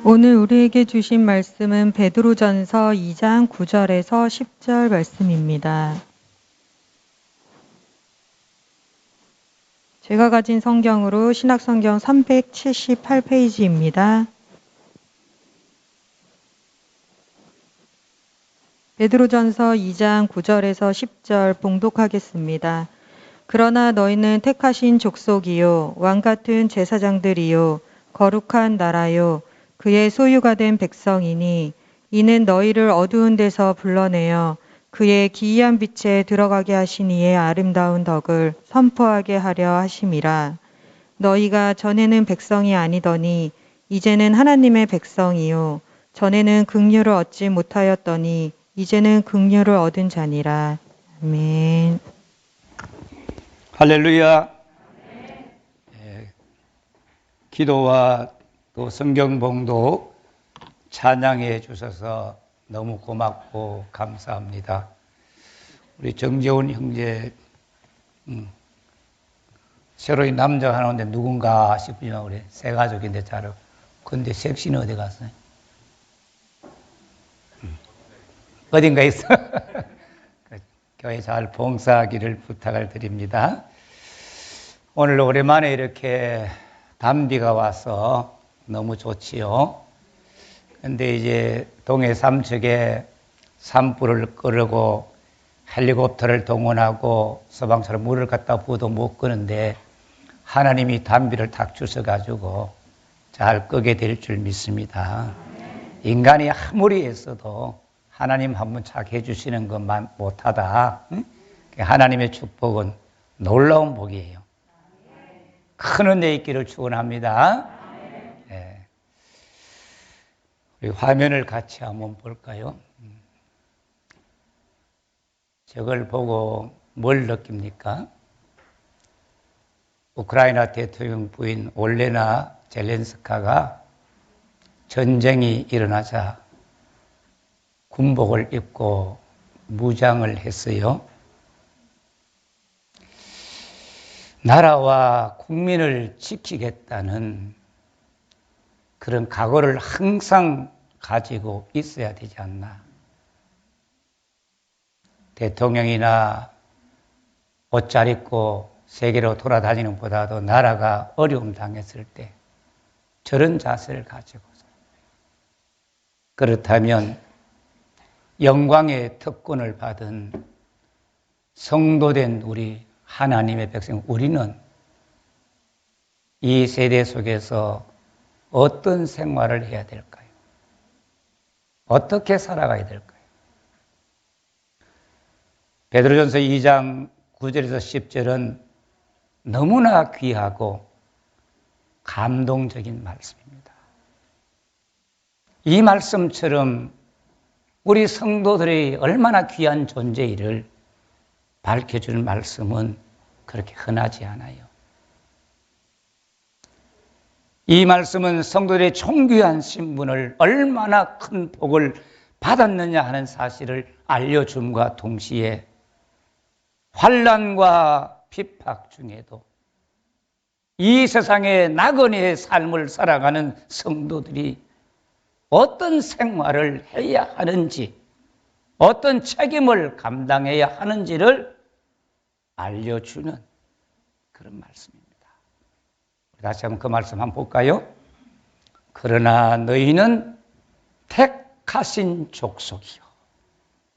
오늘 우리에게 주신 말씀은 베드로전서 2장 9절에서 10절 말씀입니다. 제가 가진 성경으로 신약성경 378페이지입니다. 베드로전서 2장 9절에서 10절 봉독하겠습니다. 그러나 너희는 택하신 족속이요 왕같은 제사장들이요 거룩한 나라요 그의 소유가 된 백성이니 이는 너희를 어두운 데서 불러내어 그의 기이한 빛에 들어가게 하신 이의 아름다운 덕을 선포하게 하려 하심이라. 너희가 전에는 백성이 아니더니 이제는 하나님의 백성이요 전에는 긍휼을 얻지 못하였더니 이제는 긍휼을 얻은 자니라. 아멘. 할렐루야. 기도와 또 성경 봉독 찬양해 주셔서 너무 고맙고 감사합니다. 우리 정재훈 형제 새로이 남자가 나오는데 누군가 싶지만 우리 세 가족인데 잘 근데 색신이 어디 갔어요? 어딘가 있어. 교회 잘 봉사하기를 부탁을 드립니다. 오늘 오랜만에 이렇게 단비가 와서 너무 좋지요. 근데 이제 동해 삼척에 산불을 끄르고 헬리콥터를 동원하고 소방차로 물을 갖다 부어도 못 끄는데 하나님이 단비를 탁 주셔가지고 잘 끄게 될 줄 믿습니다. 인간이 아무리 애써도 하나님 한번 착 해주시는 것만 못하다. 하나님의 축복은 놀라운 복이에요. 큰 은혜 있기를 축원합니다. 네. 우리 화면을 같이 한번 볼까요? 저걸 보고 뭘 느낍니까? 우크라이나 대통령 부인 올레나 젤렌스카가 전쟁이 일어나자 군복을 입고 무장을 했어요. 나라와 국민을 지키겠다는 그런 각오를 항상 가지고 있어야 되지 않나. 대통령이나 옷 잘 입고 세계로 돌아다니는 것보다도 나라가 어려움 당했을 때 저런 자세를 가지고 그렇다면 영광의 특권을 받은 성도된 우리 하나님의 백성, 우리는 이 세대 속에서 어떤 생활을 해야 될까요? 어떻게 살아가야 될까요? 베드로전서 2장 9절에서 10절은 너무나 귀하고 감동적인 말씀입니다. 이 말씀처럼 우리 성도들이 얼마나 귀한 존재이를 밝혀주는 말씀은 그렇게 흔하지 않아요. 이 말씀은 성도들의 존귀한 신분을 얼마나 큰 복을 받았느냐 하는 사실을 알려줌과 동시에 환난과 핍박 중에도 이 세상의 나그네의 삶을 살아가는 성도들이 어떤 생활을 해야 하는지, 어떤 책임을 감당해야 하는지를 알려주는 그런 말씀입니다. 다시 한번 그 말씀 한번 볼까요? 그러나 너희는 택하신 족속이요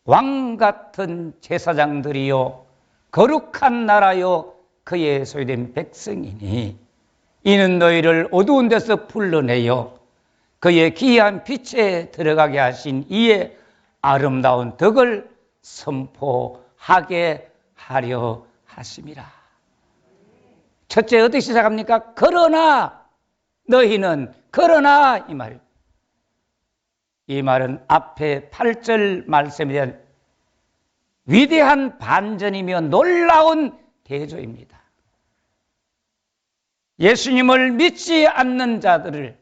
왕같은 제사장들이요 거룩한 나라요 그의 소유된 백성이니 이는 너희를 어두운 데서 불러내어 그의 기이한 빛에 들어가게 하신 이의 아름다운 덕을 선포하게 하려 하심이라. 첫째 어떻게 시작합니까? 그러나 너희는 그러나 이 말. 이 말은 앞에 8절 말씀에 대한 위대한 반전이며 놀라운 대조입니다. 예수님을 믿지 않는 자들을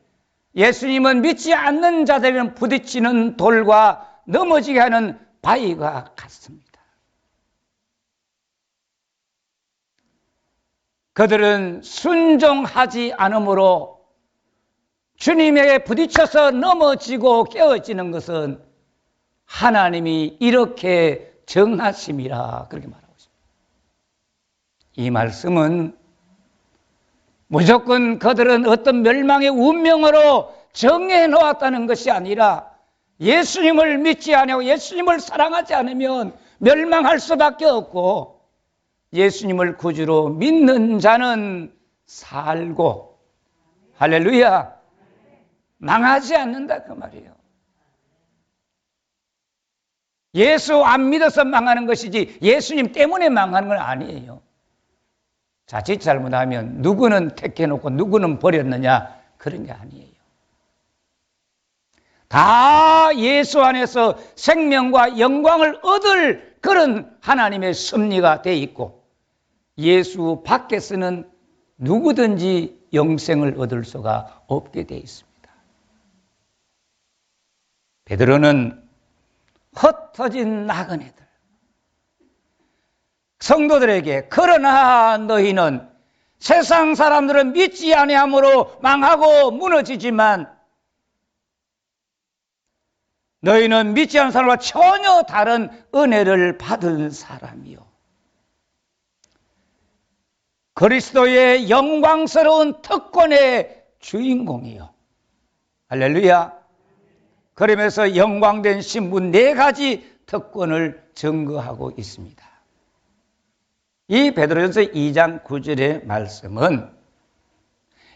예수님은 믿지 않는 자들은 부딪히는 돌과 넘어지게 하는 바위가 같습니다. 그들은 순종하지 않으므로 주님에게 부딪혀서 넘어지고 깨어지는 것은 하나님이 이렇게 정하심이라 그렇게 말하고 있습니다. 이 말씀은 무조건 그들은 어떤 멸망의 운명으로 정해 놓았다는 것이 아니라 예수님을 믿지 않고 예수님을 사랑하지 않으면 멸망할 수밖에 없고 예수님을 구주로 믿는 자는 살고 할렐루야 망하지 않는다 그 말이에요. 예수 안 믿어서 망하는 것이지 예수님 때문에 망하는 건 아니에요. 자칫 잘못하면 누구는 택해놓고 누구는 버렸느냐 그런 게 아니에요. 다 예수 안에서 생명과 영광을 얻을 그런 하나님의 섭리가 돼 있고 예수 밖에서는 누구든지 영생을 얻을 수가 없게 돼 있습니다. 베드로는 흩어진 나그네들 성도들에게 그러나 너희는 세상 사람들은 믿지 아니함으로 망하고 무너지지만 너희는 믿지 않는 사람과 전혀 다른 은혜를 받은 사람이요 그리스도의 영광스러운 특권의 주인공이요 할렐루야. 그러면서 영광된 신분 4가지 특권을 증거하고 있습니다. 이 베드로전서 2장 9절의 말씀은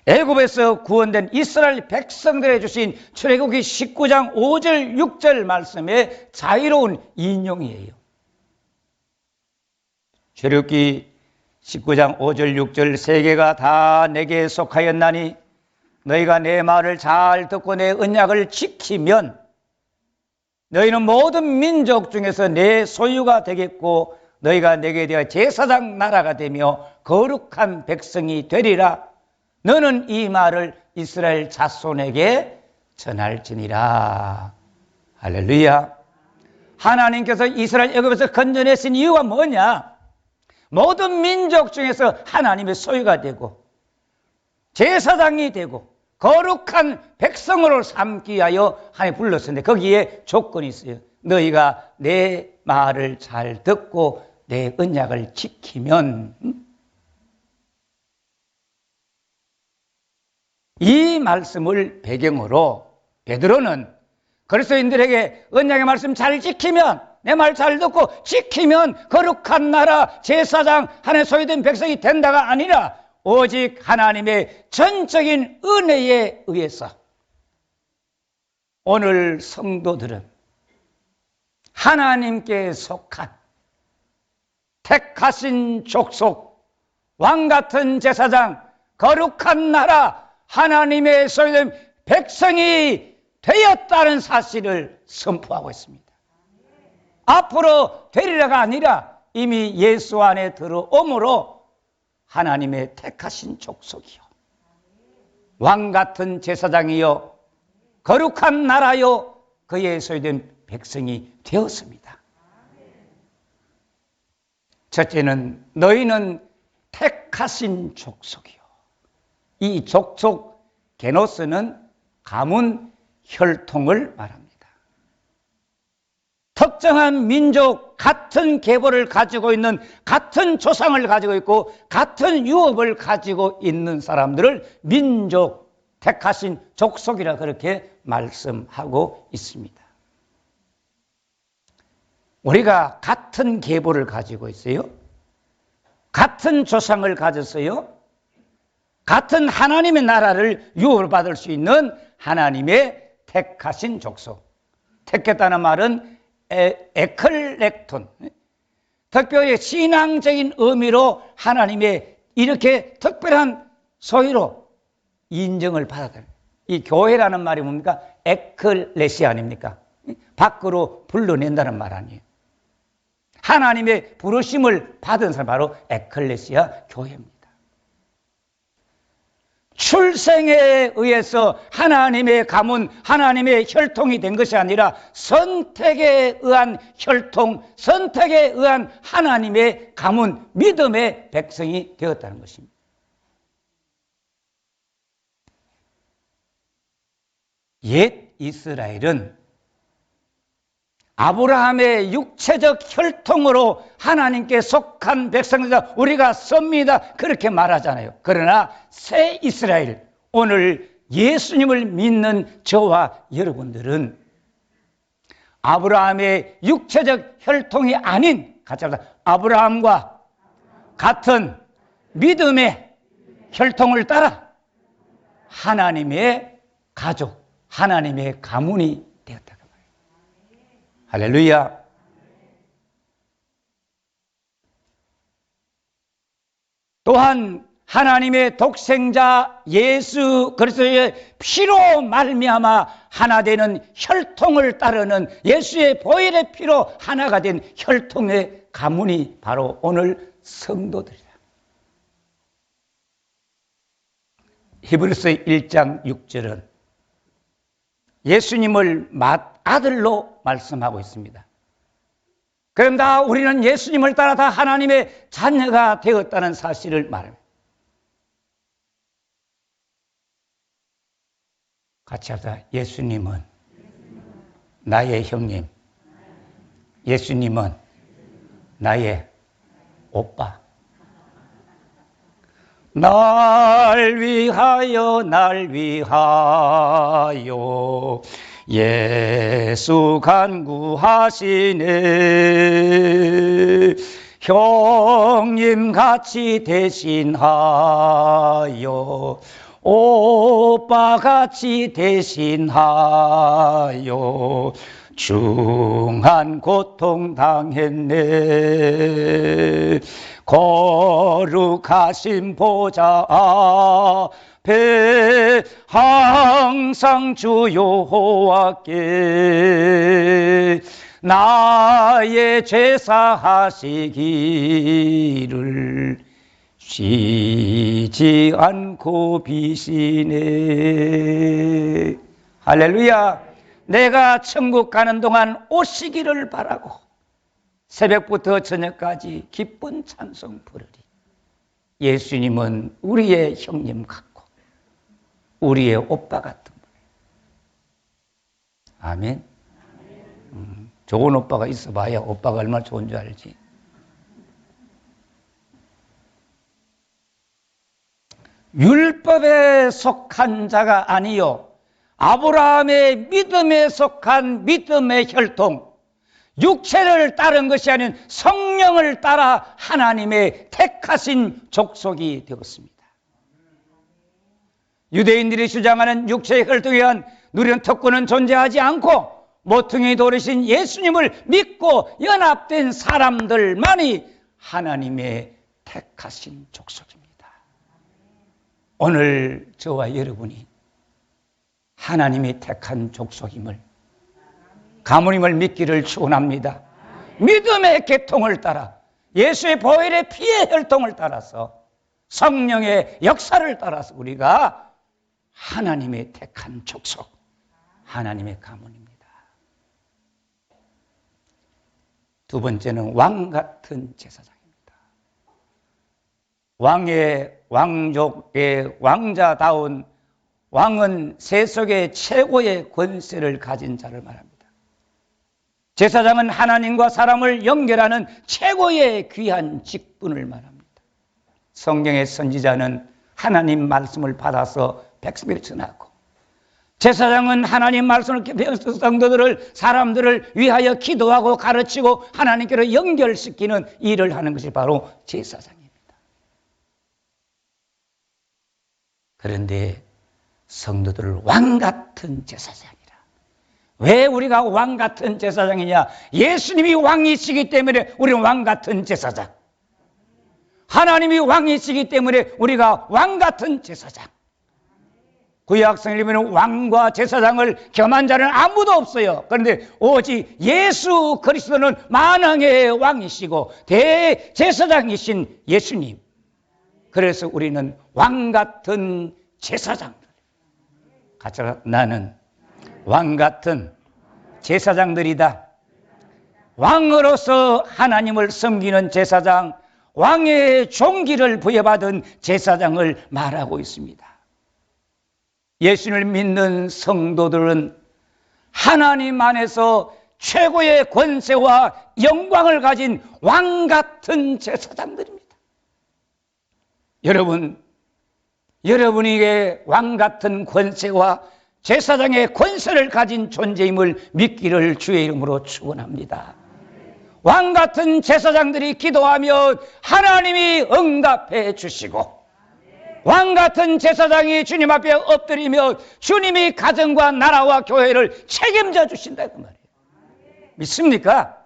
애굽에서 구원된 이스라엘 백성들에 주신 출애굽기 19장 5절 6절 말씀의 자유로운 인용이에요. 출애굽기 19장 5절 6절 세계가 다 내게 속하였나니 너희가 내 말을 잘 듣고 내 언약을 지키면 너희는 모든 민족 중에서 내 소유가 되겠고 너희가 내게 대하여 제사장 나라가 되며 거룩한 백성이 되리라. 너는 이 말을 이스라엘 자손에게 전할지니라. 할렐루야. 하나님께서 이스라엘 애굽에서 건져내신 이유가 뭐냐? 모든 민족 중에서 하나님의 소유가 되고 제사장이 되고 거룩한 백성으로 삼기 위하여 하나님 불렀었는데 거기에 조건이 있어요. 너희가 내 말을 잘 듣고 내 언약을 지키면 이 말씀을 배경으로 베드로는 그리스도인들에게 언약의 말씀 잘 지키면 내 말 잘 듣고 지키면 거룩한 나라 제사장 하나님의 소유된 백성이 된다가 아니라 오직 하나님의 전적인 은혜에 의해서 오늘 성도들은 하나님께 속한 택하신 족속 왕같은 제사장 거룩한 나라 하나님의 소유된 백성이 되었다는 사실을 선포하고 있습니다. 앞으로 되리라가 아니라 이미 예수 안에 들어옴으로 하나님의 택하신 족속이요 왕같은 제사장이요 거룩한 나라요 그의 소유된 백성이 되었습니다. 첫째는 너희는 택하신 족속이요 이 족속 게노스는 가문 혈통을 말합니다. 특정한 민족 같은 계보를 가지고 있는 같은 조상을 가지고 있고 같은 유업을 가지고 있는 사람들을 민족 택하신 족속이라 그렇게 말씀하고 있습니다. 우리가 같은 계보를 가지고 있어요. 같은 조상을 가졌어요. 같은 하나님의 나라를 유업을 받을 수 있는 하나님의 택하신 족속. 택했다는 말은 에클렉톤, 특별히 신앙적인 의미로 하나님의 이렇게 특별한 소유로 인정을 받았다. 이 교회라는 말이 뭡니까? 에클레시아 아닙니까? 밖으로 불러낸다는 말 아니에요. 하나님의 부르심을 받은 사람 바로 에클레시아 교회입니다. 출생에 의해서 하나님의 가문, 하나님의 혈통이 된 것이 아니라 선택에 의한 혈통, 선택에 의한 하나님의 가문, 믿음의 백성이 되었다는 것입니다. 옛 이스라엘은 아브라함의 육체적 혈통으로 하나님께 속한 백성이다, 우리가 섭니다, 그렇게 말하잖아요. 그러나 새 이스라엘, 오늘 예수님을 믿는 저와 여러분들은 아브라함의 육체적 혈통이 아닌, 같이 합시다, 아브라함과 같은 믿음의 혈통을 따라 하나님의 가족, 하나님의 가문이 되었다. 할렐루야. 또한 하나님의 독생자 예수 그리스도의 피로 말미암아 하나 되는 혈통을 따르는, 예수의 보혈의 피로 하나가 된 혈통의 가문이 바로 오늘 성도들이다. 히브리서 1장 6절은 예수님을 맏아들로 말씀하고 있습니다. 그럼 다 우리는 예수님을 따라 다 하나님의 자녀가 되었다는 사실을 말합니다. 같이 합시다. 예수님은 나의 형님, 예수님은 나의 오빠. 날 위하여 예수 간구하시네. 형님같이 대신하여, 오빠같이 대신하여 중한 고통 당했네. 거룩하신 보좌 앞에 항상 주 여호와께 나의 죄 사하시기를 쉬지 않고 비시네. 할렐루야. 내가 천국 가는 동안 오시기를 바라고 새벽부터 저녁까지 기쁜 찬송 부르리. 예수님은 우리의 형님 같고 우리의 오빠 같은 분이에요. 아멘. 좋은 오빠가 있어봐야 오빠가 얼마나 좋은 줄 알지. 율법에 속한 자가 아니요 아브라함의 믿음에 속한 믿음의 혈통, 육체를 따른 것이 아닌 성령을 따라 하나님의 택하신 족속이 되었습니다. 유대인들이 주장하는 육체의 혈통에 의한 누리는 특권은 존재하지 않고 모퉁이 돌이신 예수님을 믿고 연합된 사람들만이 하나님의 택하신 족속입니다. 오늘 저와 여러분이 하나님이 택한 족속임을, 가문임을 믿기를 축원합니다. 믿음의 계통을 따라, 예수의 보혈의 피의 혈통을 따라서, 성령의 역사를 따라서 우리가 하나님의 택한 족속, 하나님의 가문입니다. 두 번째는 왕 같은 제사장입니다. 왕족의 왕자다운 왕은 세속의 최고의 권세를 가진 자를 말합니다. 제사장은 하나님과 사람을 연결하는 최고의 귀한 직분을 말합니다. 성경의 선지자는 하나님 말씀을 받아서 백성에게 전하고, 제사장은 하나님 말씀을 성도들을, 사람들을 위하여 기도하고 가르치고 하나님께로 연결시키는 일을 하는 것이 바로 제사장입니다. 그런데 성도들을 왕 같은 제사장이라. 왜 우리가 왕 같은 제사장이냐? 예수님이 왕이시기 때문에 우리는 왕 같은 제사장. 하나님이 왕이시기 때문에 우리가 왕 같은 제사장. 구약 성경에 보면 왕과 제사장을 겸한 자는 아무도 없어요. 그런데 오직 예수 그리스도는 만왕의 왕이시고 대제사장이신 예수님. 그래서 우리는 왕 같은 제사장. 같이 나는 왕 같은 제사장들이다. 왕으로서 하나님을 섬기는 제사장, 왕의 종기를 부여받은 제사장을 말하고 있습니다. 예수를 믿는 성도들은 하나님 안에서 최고의 권세와 영광을 가진 왕 같은 제사장들입니다. 여러분에게 왕 같은 권세와 제사장의 권세를 가진 존재임을 믿기를 주의 이름으로 축원합니다. 왕 같은 제사장들이 기도하면 하나님이 응답해 주시고, 왕 같은 제사장이 주님 앞에 엎드리며 주님이 가정과 나라와 교회를 책임져 주신다 그 말이에요. 믿습니까?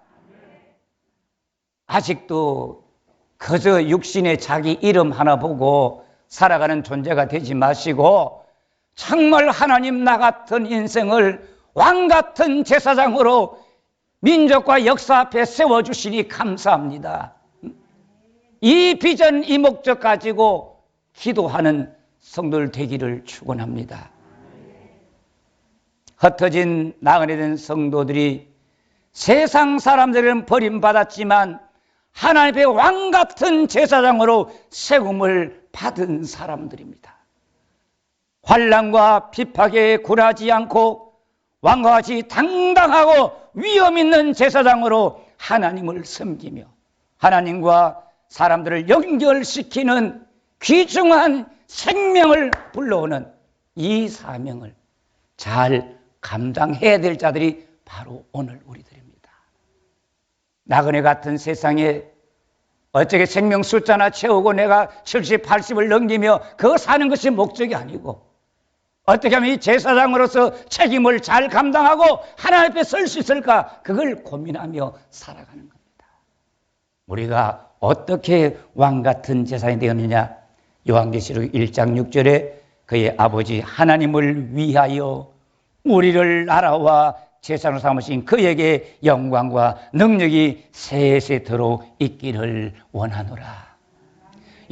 아직도 그저 육신의 자기 이름 하나 보고 살아가는 존재가 되지 마시고 정말 하나님 나 같은 인생을 왕 같은 제사장으로 민족과 역사 앞에 세워주시니 감사합니다. 이 비전, 이 목적 가지고 기도하는 성도들 되기를 축원합니다. 흩어진 나그네 된 성도들이 세상 사람들은 버림받았지만 하나님의 왕 같은 제사장으로 세움을 받은 사람들입니다. 환난과 비박에 굴하지 않고 왕과 같이 당당하고 위엄 있는 제사장으로 하나님을 섬기며 하나님과 사람들을 연결시키는 귀중한 생명을 불러오는 이 사명을 잘 감당해야 될 자들이 바로 오늘 우리들입니다. 나그네 같은 세상에 어떻게 생명 숫자나 채우고 내가 70, 80을 넘기며 그거 사는 것이 목적이 아니고 어떻게 하면 이 제사장으로서 책임을 잘 감당하고 하나님 앞에 설 수 있을까, 그걸 고민하며 살아가는 겁니다. 우리가 어떻게 왕 같은 제사장이 되었느냐? 요한계시록 1장 6절에 그의 아버지 하나님을 위하여 우리를 나라와 제사장으로 삼으신 그에게 영광과 능력이 세세토록 있기를 원하노라.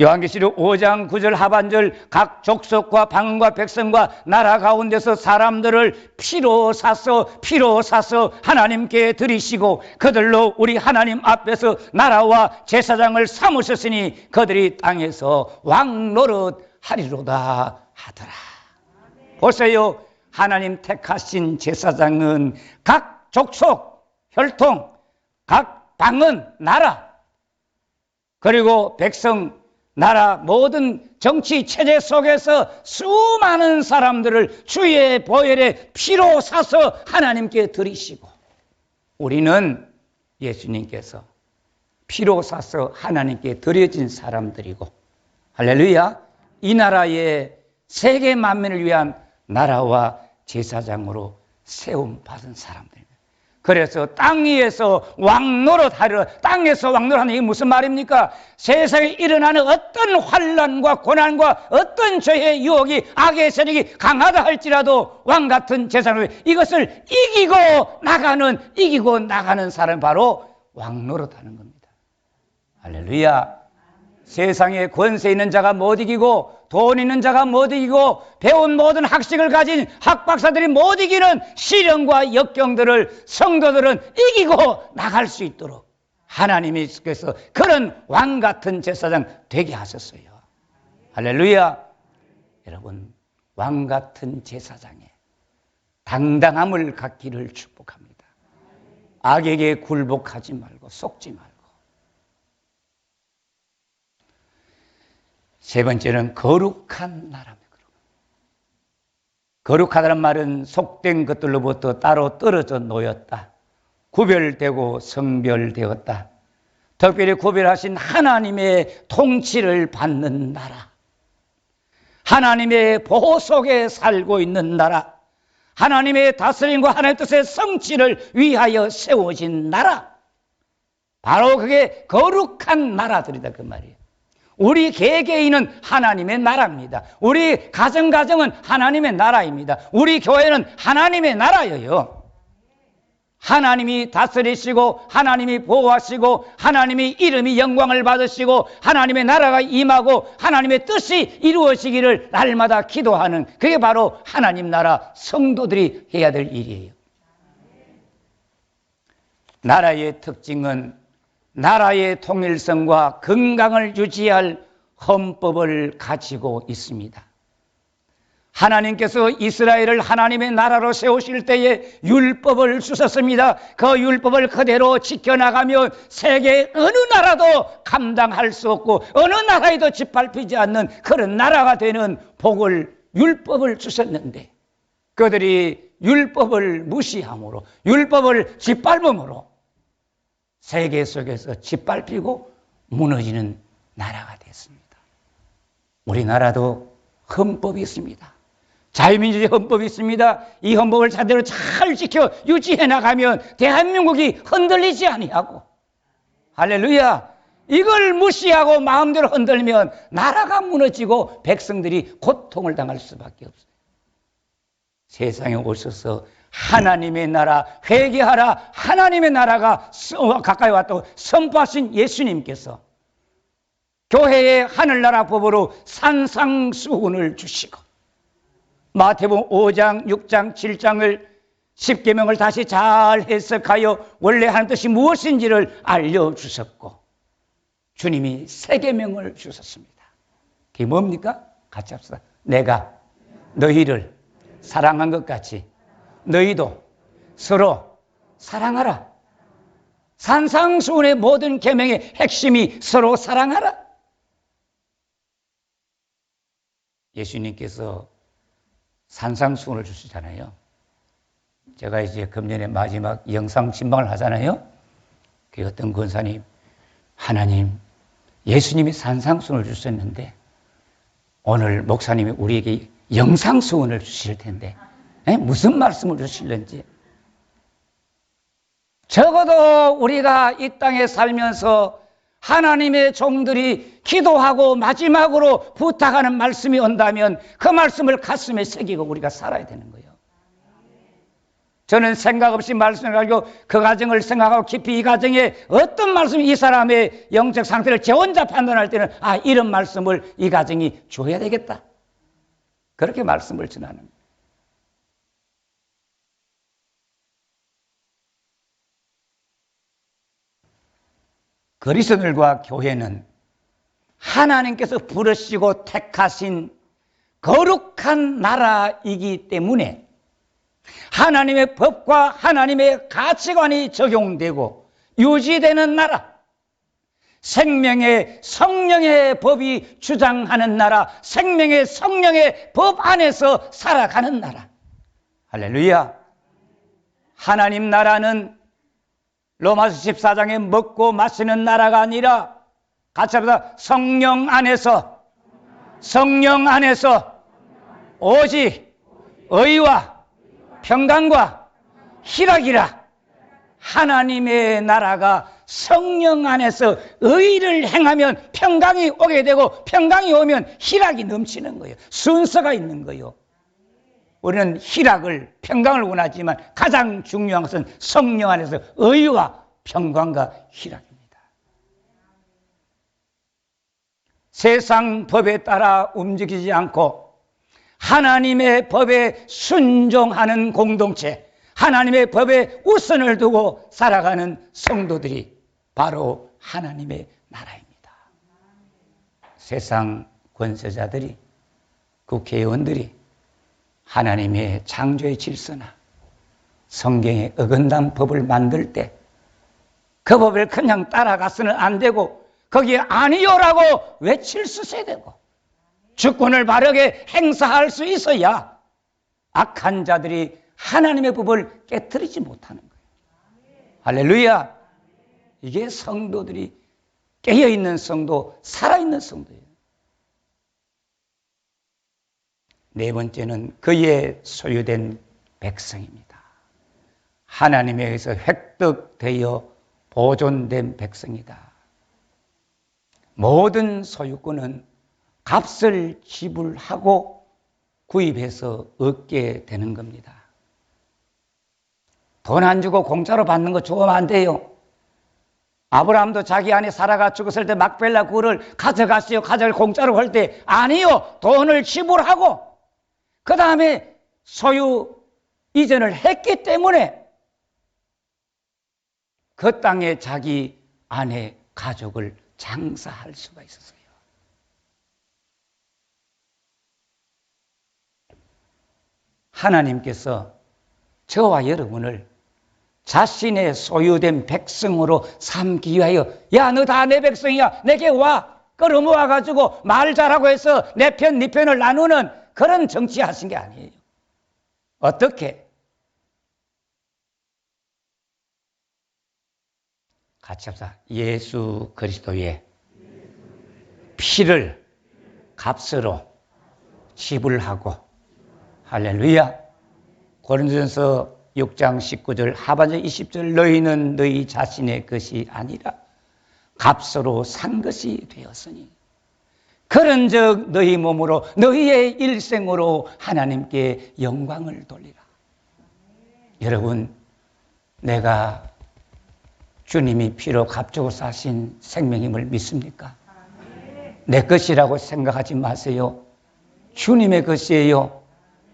요한계시록 5장 9절 하반절, 각 족속과 방언과 백성과 나라 가운데서 사람들을 피로 사서 하나님께 드리시고 그들로 우리 하나님 앞에서 나라와 제사장을 삼으셨으니 그들이 땅에서 왕 노릇 하리로다 하더라. 보세요. 하나님 택하신 제사장은 각 족속, 혈통, 각 방언, 나라, 그리고 백성, 나라, 모든 정치 체제 속에서 수많은 사람들을 주의 보혈에 피로 사서 하나님께 드리시고, 우리는 예수님께서 피로 사서 하나님께 드려진 사람들이고, 할렐루야, 이 나라의 세계 만민을 위한 나라와 제사장으로 세움받은 사람들입니다. 그래서 땅 위에서 왕노릇하려, 땅에서 왕노릇하는 게 무슨 말입니까? 세상에 일어나는 어떤 환난과 고난과 어떤 죄의 유혹이, 악의 세력이 강하다 할지라도 왕 같은 제사장으로 이것을 이기고 나가는 사람이 바로 왕노릇하는 겁니다. 할렐루야. 세상에 권세 있는 자가 못 이기고 돈 있는 자가 못 이기고 배운 모든 학식을 가진 학박사들이 못 이기는 시련과 역경들을 성도들은 이기고 나갈 수 있도록 하나님께서 그런 왕 같은 제사장 되게 하셨어요. 할렐루야. 여러분, 왕 같은 제사장의 당당함을 갖기를 축복합니다. 악에게 굴복하지 말고 속지 말고. 세 번째는 거룩한 나라입니다. 거룩하다는 말은 속된 것들로부터 따로 떨어져 놓였다. 구별되고 성별되었다. 특별히 구별하신 하나님의 통치를 받는 나라. 하나님의 보호 속에 살고 있는 나라. 하나님의 다스림과 하나님의 뜻의 성취를 위하여 세워진 나라. 바로 그게 거룩한 나라들이다 그 말이에요. 우리 개개인은 하나님의 나라입니다. 우리 가정은 하나님의 나라입니다. 우리 교회는 하나님의 나라예요. 하나님이 다스리시고 하나님이 보호하시고 하나님이 이름이 영광을 받으시고 하나님의 나라가 임하고 하나님의 뜻이 이루어지기를 날마다 기도하는, 그게 바로 하나님 나라 성도들이 해야 될 일이에요. 나라의 특징은 나라의 통일성과 건강을 유지할 헌법을 가지고 있습니다. 하나님께서 이스라엘을 하나님의 나라로 세우실 때에 율법을 주셨습니다. 그 율법을 그대로 지켜나가면 세계 어느 나라도 감당할 수 없고 어느 나라에도 짓밟히지 않는 그런 나라가 되는 복을, 율법을 주셨는데 그들이 율법을 무시함으로, 율법을 짓밟음으로 세계 속에서 짓밟히고 무너지는 나라가 됐습니다. 우리나라도 헌법이 있습니다. 자유민주주의 헌법이 있습니다. 이 헌법을 제대로 잘 지켜 유지해 나가면 대한민국이 흔들리지 아니하고, 할렐루야, 이걸 무시하고 마음대로 흔들면 나라가 무너지고 백성들이 고통을 당할 수밖에 없어요. 세상에 오셔서 하나님의 나라 회개하라, 하나님의 나라가 가까이 왔다고 선포하신 예수님께서 교회의 하늘나라 법으로 산상수훈을 주시고 마태복음 5장, 6장, 7장을 10계명을 다시 잘 해석하여 원래 하는 뜻이 무엇인지를 알려주셨고 주님이 새 계명을 주셨습니다. 그게 뭡니까? 같이 합시다. 내가 너희를 사랑한 것 같이 너희도 서로 사랑하라. 산상수훈의 모든 계명의 핵심이 서로 사랑하라. 예수님께서 산상수훈을 주시잖아요. 제가 이제 금년에 마지막 영상 진방을 하잖아요. 그 어떤 권사님, 하나님, 예수님이 산상수훈을 주셨는데 오늘 목사님이 우리에게 영상수훈을 주실 텐데 무슨 말씀을 주실는지. 적어도 우리가 이 땅에 살면서 하나님의 종들이 기도하고 마지막으로 부탁하는 말씀이 온다면 그 말씀을 가슴에 새기고 우리가 살아야 되는 거예요. 저는 생각 없이 말씀을 가지고 그 가정을 생각하고 깊이 이 가정에 어떤 말씀이 이 사람의 영적 상태를 제 혼자 판단할 때는 이런 말씀을 이 가정이 줘야 되겠다. 그렇게 말씀을 전하는 거예요. 그리스도인과 교회는 하나님께서 부르시고 택하신 거룩한 나라이기 때문에 하나님의 법과 하나님의 가치관이 적용되고 유지되는 나라, 생명의 성령의 법이 주장하는 나라, 생명의 성령의 법 안에서 살아가는 나라. 할렐루야. 하나님 나라는 로마서 14장에 먹고 마시는 나라가 아니라 같이 합시다. 성령 안에서 오직 의와 평강과 희락이라. 하나님의 나라가 성령 안에서 의를 행하면 평강이 오게 되고 평강이 오면 희락이 넘치는 거예요. 순서가 있는 거예요. 우리는 희락을, 평강을 원하지만 가장 중요한 것은 성령 안에서 의와 평강과 희락입니다. 세상 법에 따라 움직이지 않고 하나님의 법에 순종하는 공동체, 하나님의 법에 우선을 두고 살아가는 성도들이 바로 하나님의 나라입니다. 세상 권세자들이, 국회의원들이 하나님의 창조의 질서나 성경에 어긋난 법을 만들 때 그 법을 그냥 따라가서는 안 되고 거기에 아니요라고 외칠 수 있어야 되고 주권을 바르게 행사할 수 있어야 악한 자들이 하나님의 법을 깨트리지 못하는 거예요. 할렐루야. 이게 성도들이 깨어있는 성도, 살아있는 성도예요. 네 번째는 그의 소유된 백성입니다. 하나님에 의해서 획득되어 보존된 백성이다. 모든 소유권은 값을 지불하고 구입해서 얻게 되는 겁니다. 돈 안 주고 공짜로 받는 거 주면 안 돼요. 아브라함도 자기 아내 사라가 죽었을 때 막벨라 굴을 가져가시오, 가져갈 공짜로 할 때 아니요, 돈을 지불하고 그 다음에 소유 이전을 했기 때문에 그 땅에 자기 아내 가족을 장사할 수가 있었어요. 하나님께서 저와 여러분을 자신의 소유된 백성으로 삼기 위하여, 야, 너 다 내 백성이야, 내게 와, 끌어모아가지고 말 잘하고 해서 내 편, 네 편을 나누는 그런 정치하신 게 아니에요. 어떻게? 같이 합시다. 예수 그리스도의 피를 값으로 지불하고, 할렐루야. 고린도전서 6장 19절 하반절 20절, 너희는 너희 자신의 것이 아니라 값으로 산 것이 되었으니 그런즉 너희 몸으로 너희의 일생으로 하나님께 영광을 돌리라. 여러분, 내가 주님이 피로 값주고 사신 생명임을 믿습니까? 내 것이라고 생각하지 마세요. 주님의 것이에요.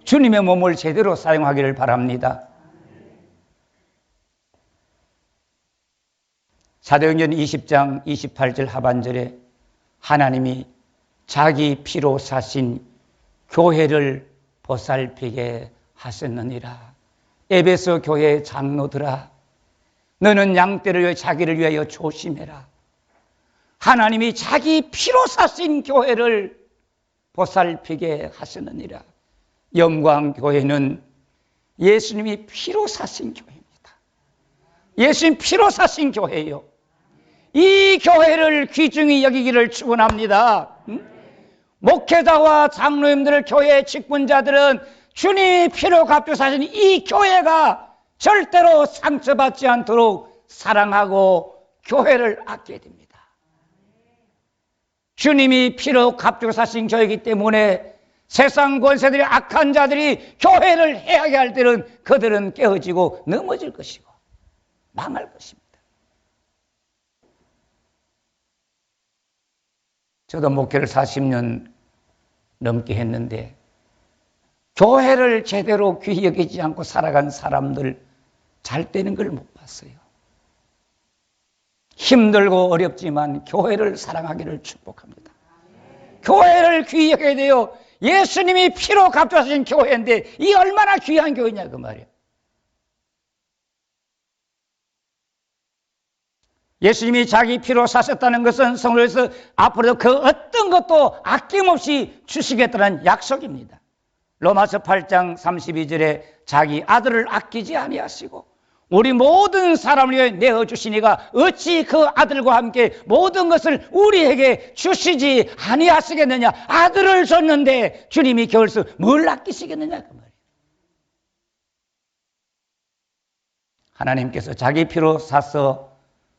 주님의 몸을 제대로 사용하기를 바랍니다. 사도행전 20장 28절 하반절에 하나님이 자기 피로 사신 교회를 보살피게 하셨느니라. 에베소 교회 장로들아, 너는 양떼를 위해 자기를 위하여 조심해라. 하나님이 자기 피로 사신 교회를 보살피게 하셨느니라. 영광교회는 예수님이 피로 사신 교회입니다. 예수님 피로 사신 교회예요. 이 교회를 귀중히 여기기를 축원합니다. 목회자와 장로님들, 교회 직분자들은 주님이 피로 값주고 사신 이 교회가 절대로 상처받지 않도록 사랑하고 교회를 아껴야 됩니다. 주님이 피로 값주고 사신 교회이기 때문에 세상 권세들이, 악한 자들이 교회를 해하게 할 때는 그들은 깨어지고 넘어질 것이고 망할 것입니다. 저도 목회를 40년 넘게 했는데 교회를 제대로 귀히 여기지 않고 살아간 사람들 잘 되는 걸 못 봤어요. 힘들고 어렵지만 교회를 사랑하기를 축복합니다. 교회를 귀히 여겨야 돼요. 예수님이 피로 값주신 교회인데 이 얼마나 귀한 교회냐 그 말이에요. 예수님이 자기 피로 사셨다는 것은 성도에서 앞으로도 그 어떤 것도 아낌없이 주시겠다는 약속입니다. 로마서 8장 32절에 자기 아들을 아끼지 아니하시고 우리 모든 사람을 위해 내어주시니가 어찌 그 아들과 함께 모든 것을 우리에게 주시지 아니하시겠느냐. 아들을 줬는데 주님이 겨울서 뭘 아끼시겠느냐 그 말이에요. 하나님께서 자기 피로 사서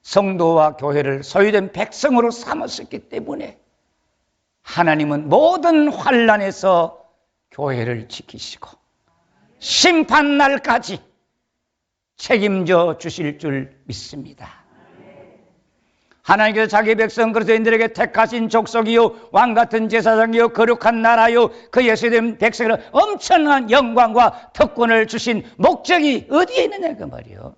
성도와 교회를 소유된 백성으로 삼으셨기 때문에 하나님은 모든 환난에서 교회를 지키시고 심판날까지 책임져 주실 줄 믿습니다. 하나님께서 자기 백성 그리스도인들에게 택하신 족속이요 왕같은 제사장이요 거룩한 나라요 그 예수된 백성으로 엄청난 영광과 특권을 주신 목적이 어디에 있느냐 그 말이요.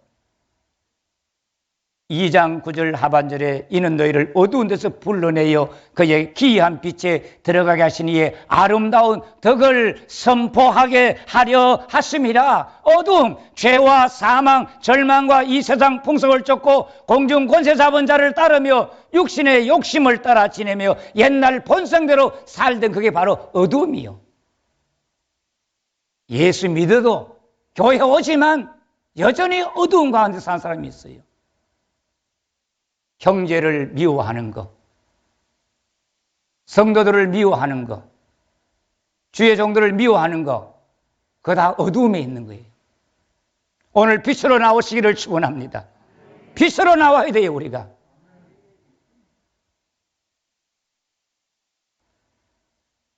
2장 9절 하반절에 이는 너희를 어두운 데서 불러내어 그의 기이한 빛에 들어가게 하신 이의 아름다운 덕을 선포하게 하려 하심이라. 어두움, 죄와 사망, 절망과 이 세상 풍속을 쫓고 공중 권세 잡은 자를 따르며 육신의 욕심을 따라 지내며 옛날 본성대로 살던 그게 바로 어두움이요. 예수 믿어도 교회 오지만 여전히 어두운 가운데 사는 사람이 있어요. 형제를 미워하는 것, 성도들을 미워하는 것, 주의 종들을 미워하는 것, 그거 다 어두움에 있는 거예요. 오늘 빛으로 나오시기를 축원합니다. 빛으로 나와야 돼요 우리가.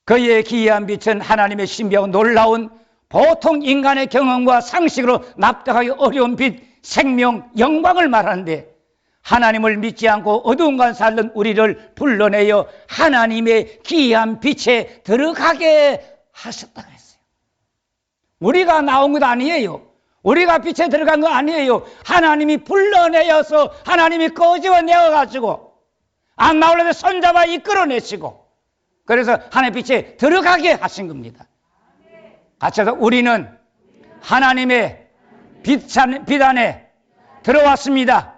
그의 기이한 빛은 하나님의 신비하고 놀라운 보통 인간의 경험과 상식으로 납득하기 어려운 빛, 생명, 영광을 말하는데 하나님을 믿지 않고 어두운 간 살던 우리를 불러내어 하나님의 기이한 빛에 들어가게 하셨다고 했어요. 우리가 나온 것 아니에요. 우리가 빛에 들어간 거 아니에요. 하나님이 불러내어서 하나님이 끄집어내어가지고 안 나오려면 손잡아 이끌어내시고 그래서 하나님의 빛에 들어가게 하신 겁니다. 같이 해서 우리는 하나님의 빛 안에 들어왔습니다.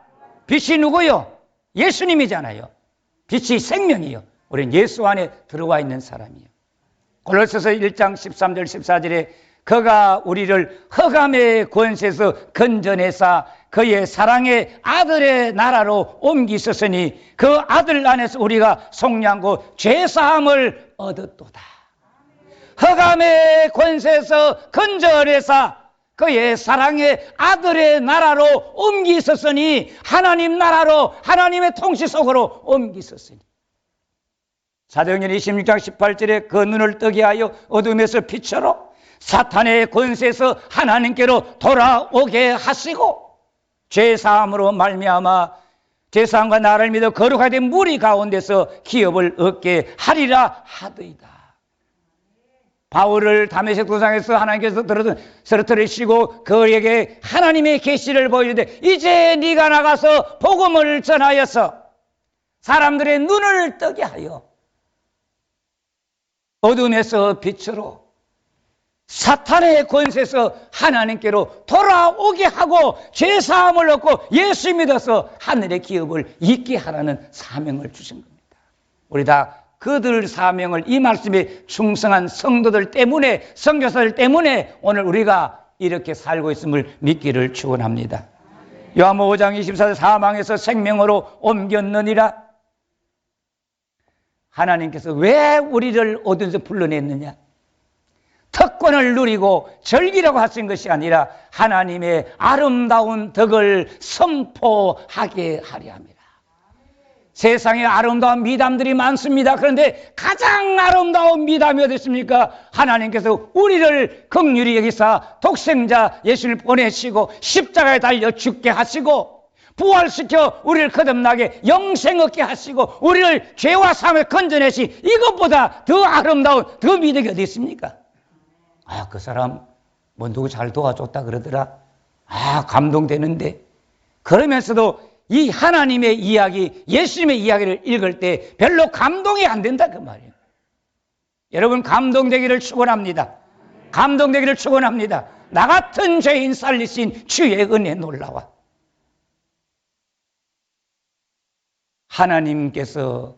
빛이 누구요? 예수님이잖아요. 빛이 생명이요. 우리는 예수 안에 들어와 있는 사람이요. 골로새서 1장 13절 14절에 그가 우리를 흑암의 권세에서 건져내사 그의 사랑의 아들의 나라로 옮기셨으니 그 아들 안에서 우리가 속량고 죄사함을 얻었도다. 흑암의 권세에서 건져내사 그의 사랑의 아들의 나라로 옮기셨으니 하나님 나라로 하나님의 통치 속으로 옮기셨으니 사도행전 26장 18절에 그 눈을 뜨게 하여 어둠에서 빛으로 사탄의 권세에서 하나님께로 돌아오게 하시고 죄사함으로 말미암아 죄사함과 나를 믿어 거룩하게 된 무리 가운데서 기업을 얻게 하리라 하더이다. 바울을 다메섹 도상에서 하나님께서 쓰러뜨리시고 그에게 하나님의 계시를 보이는데 이제 네가 나가서 복음을 전하여서 사람들의 눈을 뜨게 하여 어둠에서 빛으로 사탄의 권세에서 하나님께로 돌아오게 하고 죄사함을 얻고 예수 믿어서 하늘의 기업을 잊게 하라는 사명을 주신 겁니다. 우리 다 그들 사명을 이 말씀에 충성한 성도들 때문에 선교사들 때문에 오늘 우리가 이렇게 살고 있음을 믿기를 축원합니다. 요한복음 5장 24절 사망에서 생명으로 옮겼느니라. 하나님께서 왜 우리를 어디서 불러냈느냐? 특권을 누리고 즐기라고 하신 것이 아니라 하나님의 아름다운 덕을 선포하게 하려 합니다. 세상에 아름다운 미담들이 많습니다. 그런데 가장 아름다운 미담이 어디 있습니까? 하나님께서 우리를 긍휼히 여기사 독생자 예수를 보내시고 십자가에 달려 죽게 하시고 부활시켜 우리를 거듭나게 영생 얻게 하시고 우리를 죄와 사함에 건져내시 이것보다 더 아름다운 더 미덕이 어디 있습니까? 아, 그 사람 뭐 누구 잘 도와줬다 그러더라. 아, 감동되는데. 그러면서도 이 하나님의 이야기, 예수님의 이야기를 읽을 때 별로 감동이 안 된다 그 말이에요. 여러분 감동되기를 축원합니다. 감동되기를 축원합니다. 나 같은 죄인 살리신 주의 은혜 놀라워. 하나님께서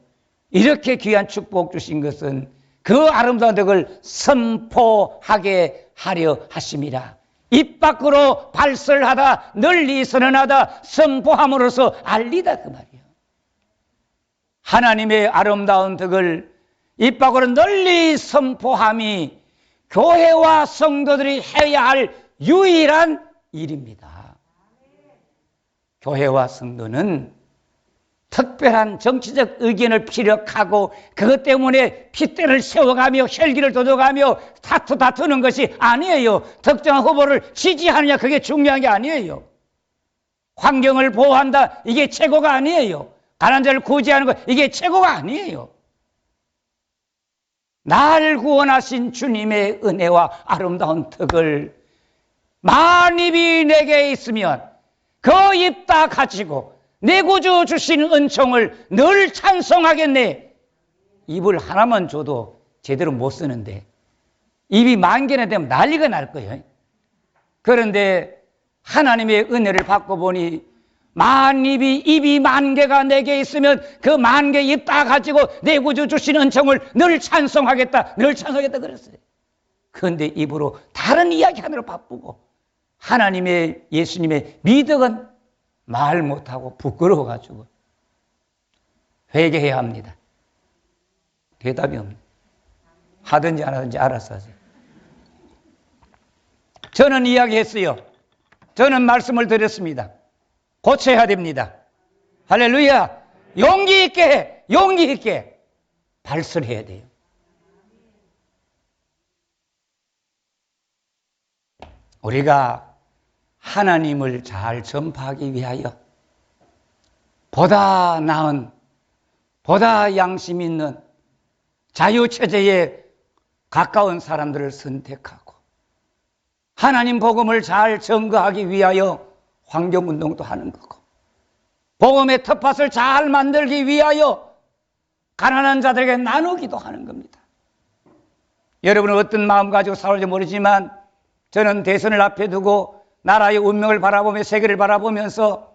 이렇게 귀한 축복 주신 것은 그 아름다운 덕을 선포하게 하려 하심이라. 입 밖으로 발설하다 널리 선언하다 선포함으로써 알리다 그 말이에요. 하나님의 아름다운 덕을 입 밖으로 널리 선포함이 교회와 성도들이 해야 할 유일한 일입니다. 교회와 성도는 특별한 정치적 의견을 피력하고 그것 때문에 핏대를 세워가며 혈기를 돋워가며 다투는 것이 아니에요. 특정한 후보를 지지하느냐 그게 중요한 게 아니에요. 환경을 보호한다 이게 최고가 아니에요. 가난한 자를 구제하는 것 이게 최고가 아니에요. 날 구원하신 주님의 은혜와 아름다운 덕을 만입이 내게 있으면 그 입 다 가지고 내 구주 주신 은총을 늘 찬송하겠네. 입을 하나만 줘도 제대로 못 쓰는데 입이 10,000개나 되면 난리가 날 거예요. 그런데 하나님의 은혜를 받고 보니 입이 10,000개가 내게 있으면 그 10,000개 입 다 가지고 내 구주 주신 은총을 늘 찬송하겠다 그랬어요. 그런데 입으로 다른 이야기 하느라 바쁘고 하나님의 예수님의 미덕은 말 못하고 부끄러워가지고 회개해야 합니다. 대답이 없네. 하든지 안 하든지 알아서 하세요. 저는 이야기했어요. 저는 말씀을 드렸습니다. 고쳐야 됩니다. 할렐루야. 용기 있게 용기 있게 발설해야 돼요. 우리가 하나님을 잘 전파하기 위하여 보다 나은, 보다 양심 있는 자유체제에 가까운 사람들을 선택하고 하나님 복음을 잘 전거하기 위하여 환경운동도 하는 거고 복음의 텃밭을 잘 만들기 위하여 가난한 자들에게 나누기도 하는 겁니다. 여러분은 어떤 마음 가지고 살아올지 모르지만 저는 대선을 앞에 두고 나라의 운명을 바라보며 세계를 바라보면서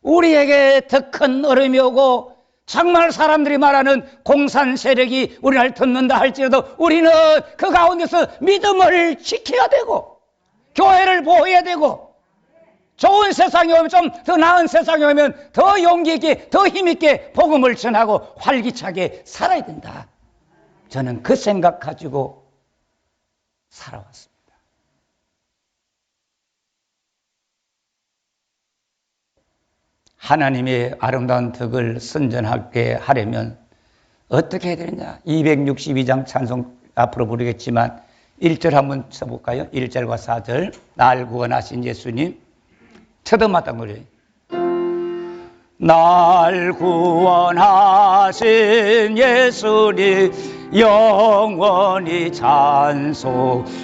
우리에게 더 큰 어려움이 오고 정말 사람들이 말하는 공산 세력이 우리를 듣는다 할지라도 우리는 그 가운데서 믿음을 지켜야 되고 교회를 보호해야 되고 좋은 세상에 오면 좀 더 나은 세상에 오면 더 용기 있게 더 힘있게 복음을 전하고 활기차게 살아야 된다. 저는 그 생각 가지고 살아왔습니다. 하나님의 아름다운 덕을 선전하게 하려면 어떻게 해야 되느냐? 262장 찬송 앞으로 부르겠지만 1절 한번 써볼까요? 1절과 4절. 날 구원하신 예수님. 처음마다 노래. 날 구원하신 예수님 영원히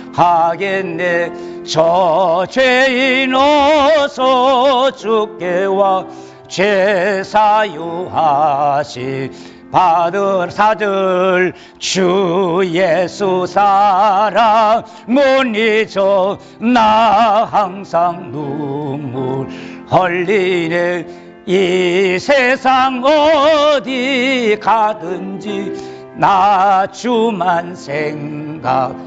찬송하겠네. 저 죄인 어서 주께 와 죄 사유하시 받을 사들 주 예수 사랑 못 잊어 나 항상 눈물 흘리네. 이 세상 어디 가든지 나 주만 생각합니다.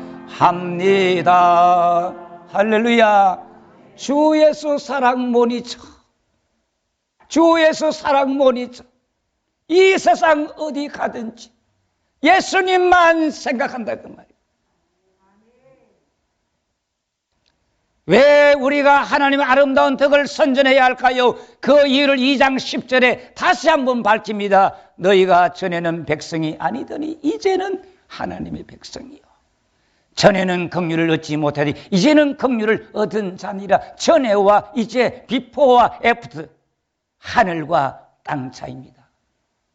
할렐루야. 주 예수 사랑 못 잊어. 주 예수 사랑 못 잊어. 이 세상 어디 가든지 예수님만 생각한다 그 말이에요. 왜 우리가 하나님의 아름다운 덕을 선전해야 할까요? 그 이유를 2장 10절에 다시 한번 밝힙니다. 너희가 전에는 백성이 아니더니 이제는 하나님의 백성이요. 전에는 긍휼을 얻지 못하니 이제는 긍휼을 얻은 자니라. 전에와 이제 비포와 애프터 하늘과 땅 차이입니다.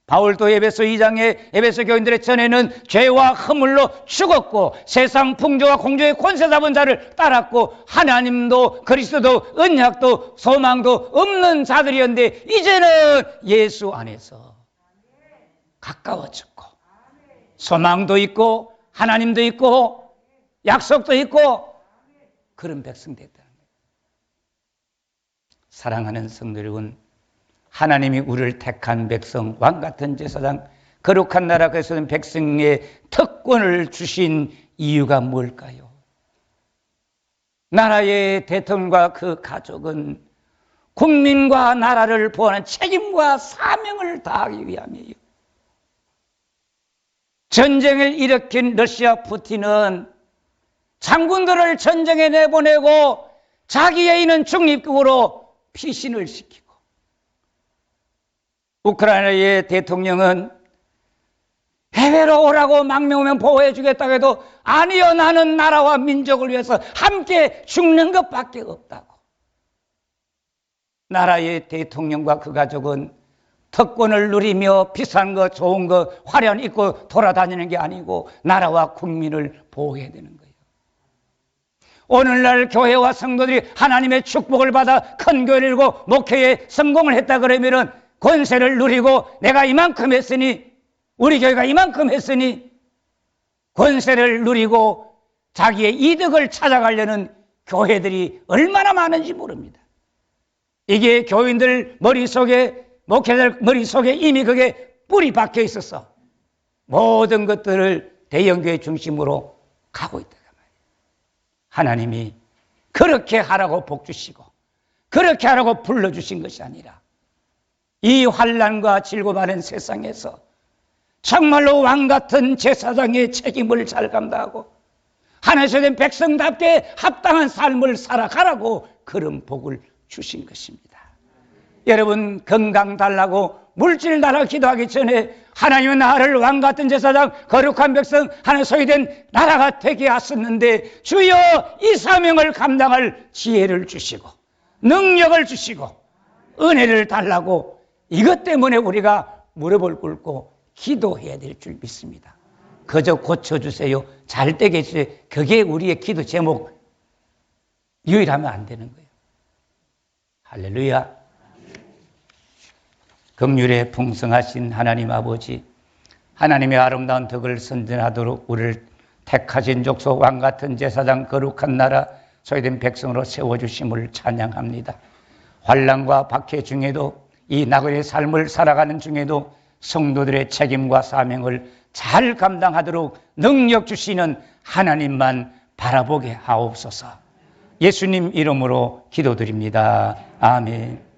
바울도 에베소 2장에 에베소 교인들의 전에는 죄와 허물로 죽었고 세상 풍조와 공조의 권세 잡은 자를 따랐고 하나님도 그리스도도 언약도 소망도 없는 자들이었는데 이제는 예수 안에서 가까워졌고 소망도 있고 하나님도 있고 약속도 있고 그런 백성 됐다는 거예요. 사랑하는 성도 여러분, 하나님이 우리를 택한 백성, 왕같은 제사장, 거룩한 나라에서는 백성의 특권을 주신 이유가 뭘까요? 나라의 대통령과 그 가족은 국민과 나라를 보호하는 책임과 사명을 다하기 위함이에요. 전쟁을 일으킨 러시아 푸틴은 장군들을 전쟁에 내보내고 자기의 있는 중립국으로 피신을 시키고 우크라이나의 대통령은 해외로 오라고 망명하면 보호해 주겠다고 해도 아니요, 나는 나라와 민족을 위해서 함께 죽는 것밖에 없다고. 나라의 대통령과 그 가족은 특권을 누리며 비싼 거 좋은 거 화려한 입고 돌아다니는 게 아니고 나라와 국민을 보호해야 되는 거예요. 오늘날 교회와 성도들이 하나님의 축복을 받아 큰 교회를 이루고 목회에 성공을 했다 그러면은 권세를 누리고 내가 이만큼 했으니 우리 교회가 이만큼 했으니 권세를 누리고 자기의 이득을 찾아가려는 교회들이 얼마나 많은지 모릅니다. 이게 교인들 머릿속에 목회자들 머릿속에 이미 그게 뿌리 박혀 있었어. 모든 것들을 대형교회 중심으로 가고 있다. 하나님이 그렇게 하라고 복 주시고 그렇게 하라고 불러주신 것이 아니라 이 환난과 질고 많은 세상에서 정말로 왕같은 제사장의 책임을 잘 감당하고 하나님의 된 백성답게 합당한 삶을 살아가라고 그런 복을 주신 것입니다. 여러분 건강 달라고 물질 달라고 기도하기 전에 하나님은 나를 왕같은 제사장 거룩한 백성 하나님 소유된 나라가 되게 하셨는데 주여 이 사명을 감당할 지혜를 주시고 능력을 주시고 은혜를 달라고 이것 때문에 우리가 무릎을 꿇고 기도해야 될 줄 믿습니다. 그저 고쳐주세요, 잘 되게 해주세요, 그게 우리의 기도 제목 유일하면 안 되는 거예요. 할렐루야. 긍휼에 풍성하신 하나님 아버지, 하나님의 아름다운 덕을 선전하도록 우리를 택하신 족속 왕같은 제사장 거룩한 나라 소외된 백성으로 세워주심을 찬양합니다. 환난과 박해 중에도 이 나그네 삶을 살아가는 중에도 성도들의 책임과 사명을 잘 감당하도록 능력 주시는 하나님만 바라보게 하옵소서. 예수님 이름으로 기도드립니다. 아멘.